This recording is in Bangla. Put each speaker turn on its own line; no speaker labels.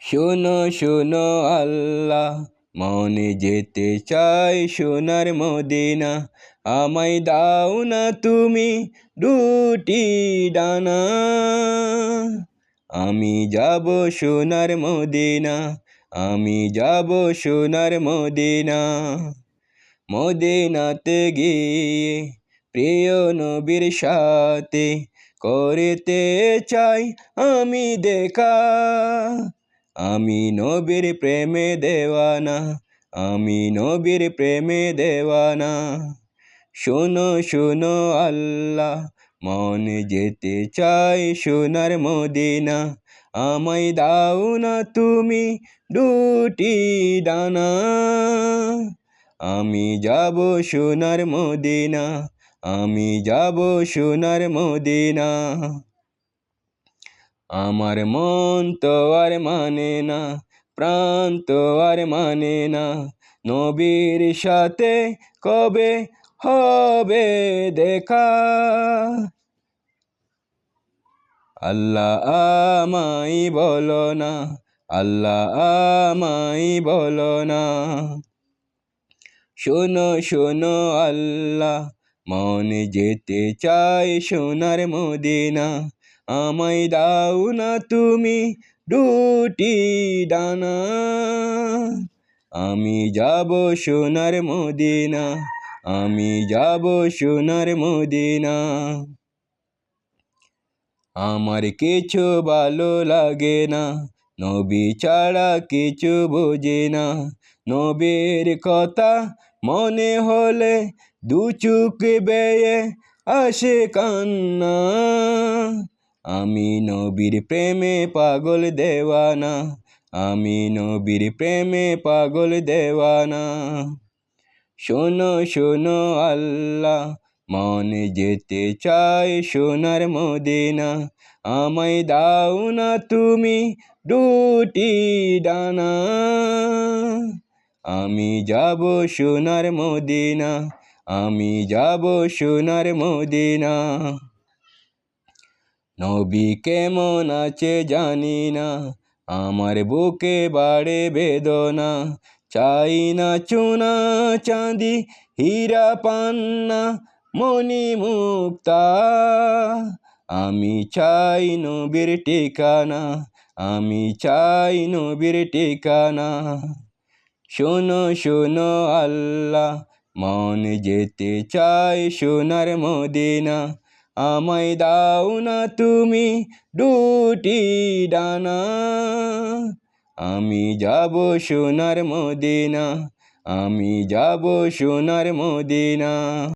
শোনো শোনো আল্লাহ, মনে যেতে চাই সোনার মদিনা। আমায় দাও না তুমি দুটি ডানা, আমি যাব সোনার মদিনা, আমি যাব সোনার মদিনা। মদিনাতে গিয়ে প্রিয় নবীর সাথে করতে চাই আমি দেখা। আমি নবীর প্রেমে দেওয়ানা, আমি নবীর প্রেমে দেওয়ানা। শোনো শোনো আল্লাহ, মনে যেতে চাই সোনার মদিনা। আমায় দাও না তুমি দুটি ডানা, আমি যাব সোনার মদিনা, আমি যাব সোনার মদিনা। আমার মন তো আর মানে না, প্রাণ তো আর মানে না, নবীর সাথে কবে হবে দেখা। আল্লাহ আমায় বলো না, আল্লাহ আমায় বলো না। শোনো শোনো আল্লাহ, মনে যেতে চাই সোনার মদিনা। আমায় দাও না তুমি দুটি ডানা, আমি যাব সোনার মদিনা, আমি যাব সোনার মদিনা। আমার কিছু ভালো লাগে না, নবী ছাড়া কিছু বুঝি না। নবীর কথা মনে হলে দু চোখ বেয়ে আসে কান্না। আমি নবীর প্রেমে পাগল দেওয়ানা, আমি নবীর প্রেমে পাগল দেওয়ানা। শোনো শোনো আল্লাহ, মনে যেতে চাই সোনার মদিনা। আমায় দাও না তুমি দুটি ডানা, আমি যাব সোনার মদিনা, আমি যাব সোনার মদিনা। নবী কেমন আছে জানি না, আমার বুকে বাড়ে বেদনা। চাই না চুনা চাঁদি হীরা পান্না মণি মুক্তা, আমি চাই নবীর ঠিকানা, আমি চাই নবীর ঠিকানা। শোনো শোনো আল্লাহ, মনে যেতে চাই সোনার মদিনা। আমায় দাও না তুমি দুটি ডানা, আমি যাব সোনার মদিনা, আমি যাব সোনার মদিনা।